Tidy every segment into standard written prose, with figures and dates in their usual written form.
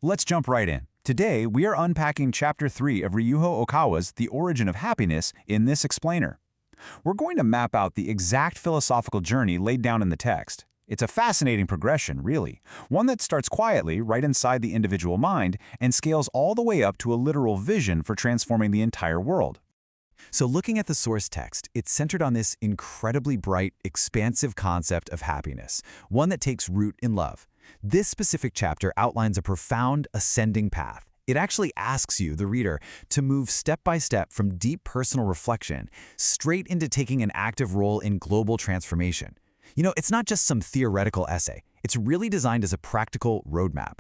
Let's jump right in. Today, we are unpacking Chapter 3 of Ryuho Okawa's The Origin of Happiness in this explainer. We're going to map out the exact philosophical journey laid down in the text. It's a fascinating progression, really, one that starts quietly right inside the individual mind and scales all the way up to a literal vision for transforming the entire world. So looking at the source text, it's centered on this incredibly bright, expansive concept of happiness, one that takes root in love. This specific chapter outlines a profound ascending path. It actually asks you, the reader, to move step by step from deep personal reflection straight into taking an active role in global transformation. It's not just some theoretical essay. It's really designed as a practical roadmap.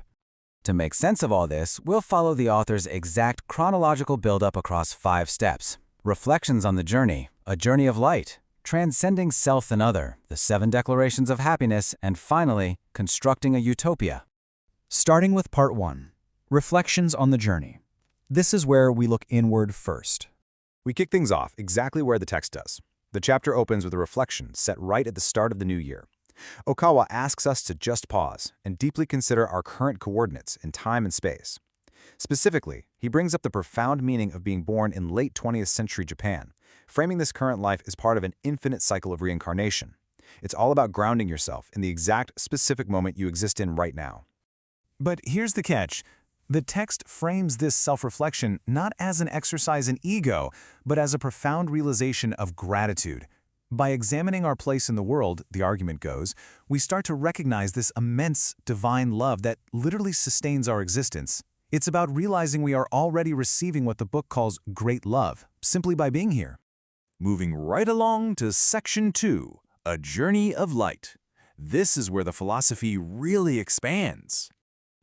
To make sense of all this, we'll follow the author's exact chronological buildup across 5 steps. Reflections on the journey, a journey of light, transcending self and other, the 7 declarations of happiness, and finally, constructing a utopia. Starting with Part 1, Reflections on the Journey. This is where we look inward first. We kick things off exactly where the text does. The chapter opens with a reflection set right at the start of the new year. Okawa asks us to just pause and deeply consider our current coordinates in time and space. Specifically, he brings up the profound meaning of being born in late 20th century Japan, framing this current life as part of an infinite cycle of reincarnation. It's all about grounding yourself in the exact specific moment you exist in right now. But here's the catch. The text frames this self-reflection not as an exercise in ego, but as a profound realization of gratitude. By examining our place in the world, the argument goes, we start to recognize this immense divine love that literally sustains our existence. It's about realizing we are already receiving what the book calls great love, simply by being here. Moving right along to Section 2, A Journey of Light. This is where the philosophy really expands.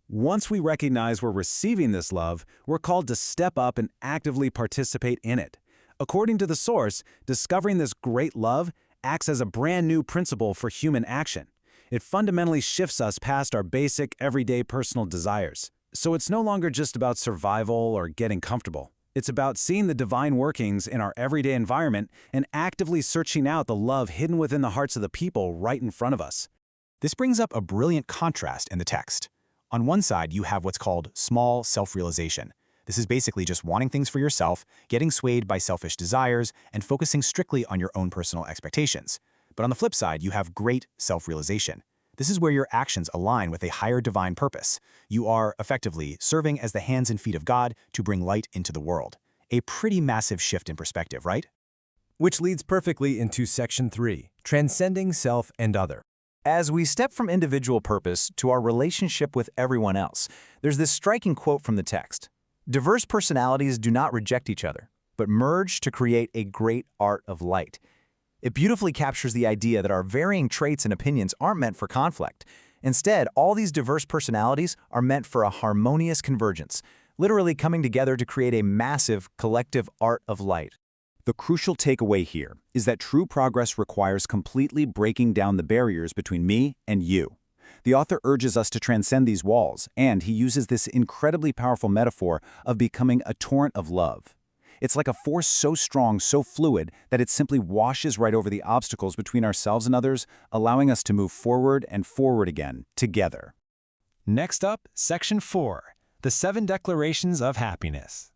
Once we recognize we're receiving this love, we're called to step up and actively participate in it. According to the source, discovering this great love acts as a brand new principle for human action. It fundamentally shifts us past our basic, everyday personal desires. So it's no longer just about survival or getting comfortable. It's about seeing the divine workings in our everyday environment and actively searching out the love hidden within the hearts of the people right in front of us. This brings up a brilliant contrast in the text. On one side, you have what's called small self-realization. This is basically just wanting things for yourself, getting swayed by selfish desires, and focusing strictly on your own personal expectations. But on the flip side, you have great self-realization. This is where your actions align with a higher divine purpose. You are, effectively, serving as the hands and feet of God to bring light into the world. A pretty massive shift in perspective, right? Which leads perfectly into Section 3, Transcending Self and Other. As we step from individual purpose to our relationship with everyone else, there's this striking quote from the text. Diverse personalities do not reject each other, but merge to create a great art of light. It beautifully captures the idea that our varying traits and opinions aren't meant for conflict. Instead, all these diverse personalities are meant for a harmonious convergence, literally coming together to create a massive collective art of light. The crucial takeaway here is that true progress requires completely breaking down the barriers between me and you. The author urges us to transcend these walls, and he uses this incredibly powerful metaphor of becoming a torrent of love. It's like a force so strong, so fluid, that it simply washes right over the obstacles between ourselves and others, allowing us to move forward and forward again, together. Next up, Section 4, The 7 Declarations of Happiness.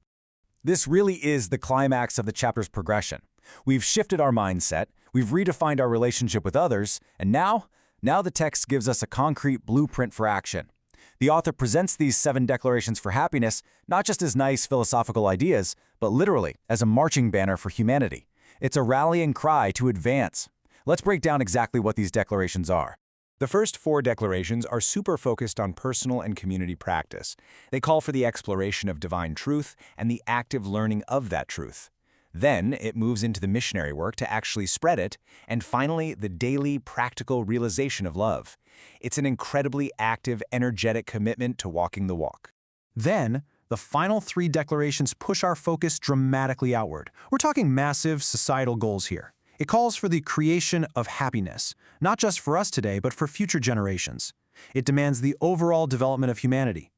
This really is the climax of the chapter's progression. We've shifted our mindset, we've redefined our relationship with others, and now the text gives us a concrete blueprint for action. The author presents these 7 declarations for happiness not just as nice philosophical ideas, but literally as a marching banner for humanity. It's a rallying cry to advance. Let's break down exactly what these declarations are. The first 4 declarations are super focused on personal and community practice. They call for the exploration of divine truth and the active learning of that truth. Then it moves into the missionary work to actually spread it, and finally, the daily practical realization of love. It's an incredibly active, energetic commitment to walking the walk. Then, the final 3 declarations push our focus dramatically outward. We're talking massive societal goals here. It calls for the creation of happiness, not just for us today, but for future generations. It demands the overall development of humanity.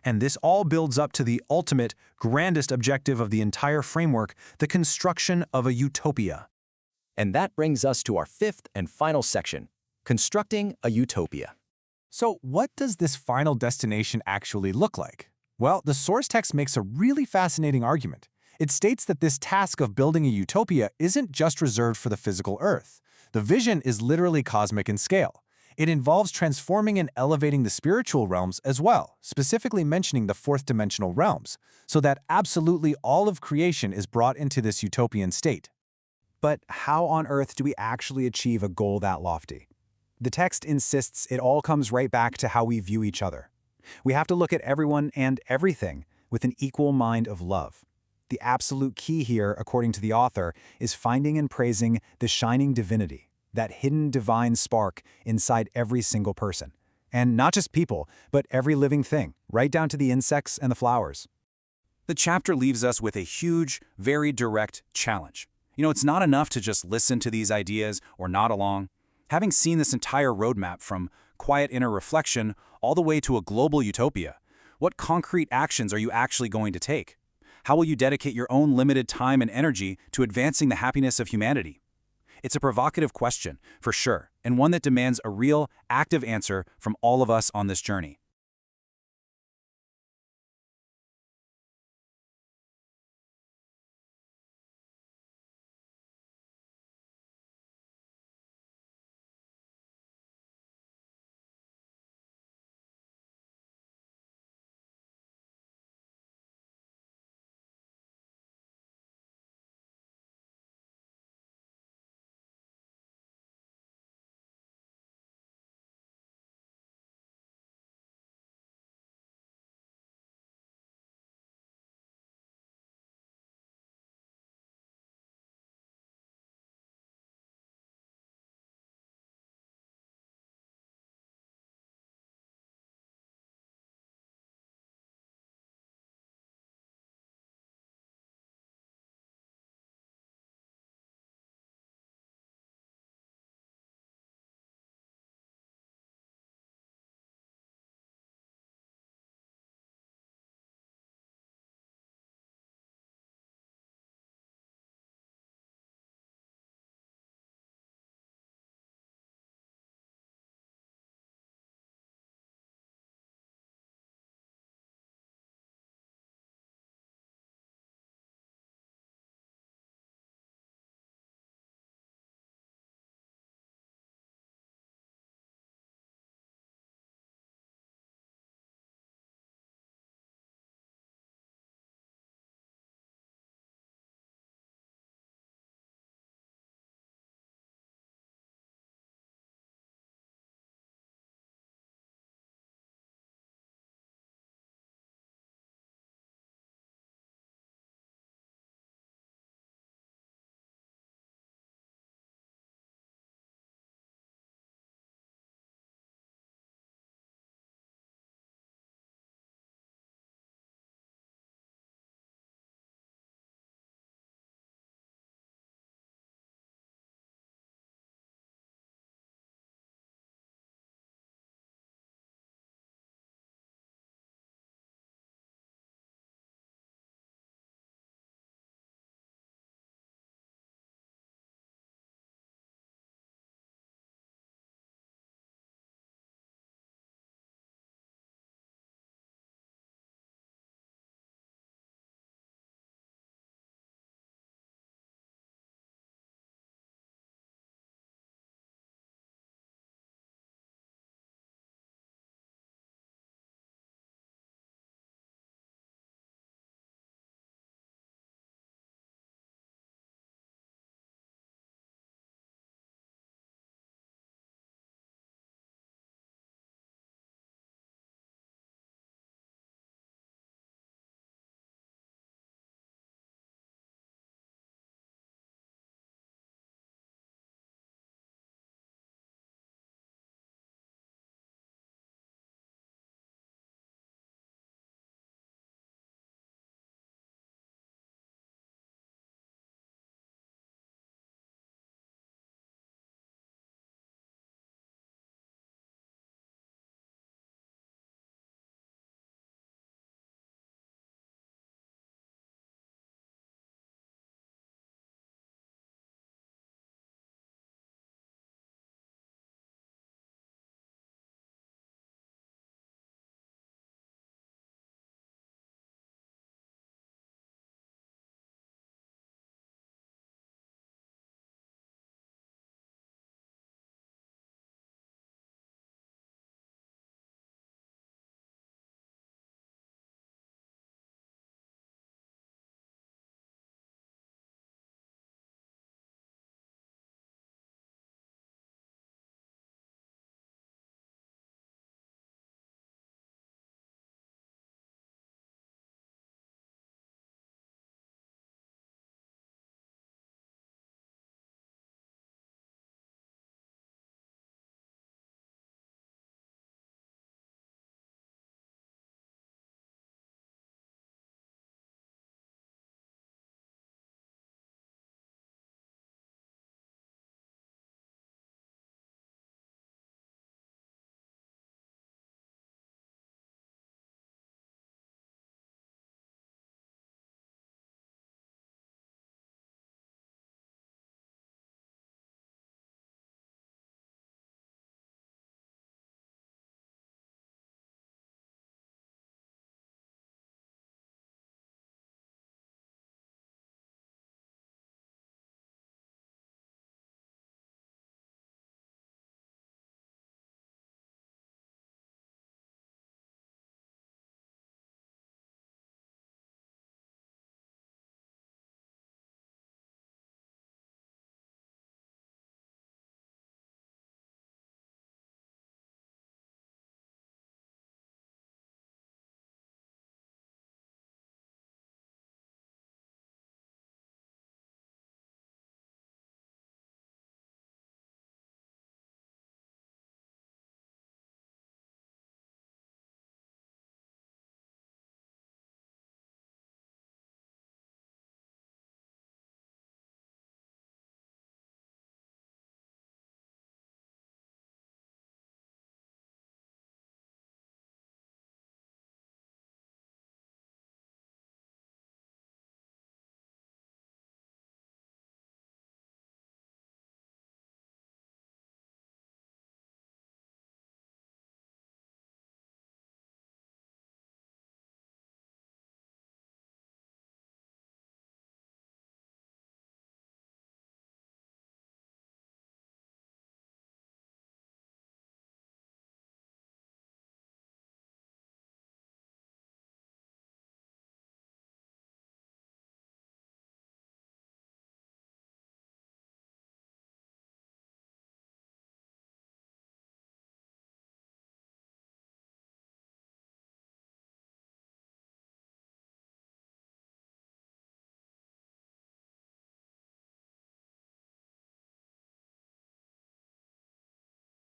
And this all builds up to the ultimate, grandest objective of the entire framework, the construction of a utopia. And that brings us to our 5th and final section, constructing a utopia. So what does this final destination actually look like? Well, the source text makes a really fascinating argument. It states that this task of building a utopia isn't just reserved for the physical Earth. The vision is literally cosmic in scale. It involves transforming and elevating the spiritual realms as well, specifically mentioning the fourth-dimensional realms, so that absolutely all of creation is brought into this utopian state. But how on earth do we actually achieve a goal that lofty? The text insists it all comes right back to how we view each other. We have to look at everyone and everything with an equal mind of love. The absolute key here, according to the author, is finding and praising the shining divinity, that hidden divine spark inside every single person. And not just people, but every living thing, right down to the insects and the flowers. The chapter leaves us with a huge, very direct challenge. It's not enough to just listen to these ideas or nod along. Having seen this entire roadmap from quiet inner reflection all the way to a global utopia, what concrete actions are you actually going to take? How will you dedicate your own limited time and energy to advancing the happiness of humanity? It's a provocative question, for sure, and one that demands a real, active answer from all of us on this journey.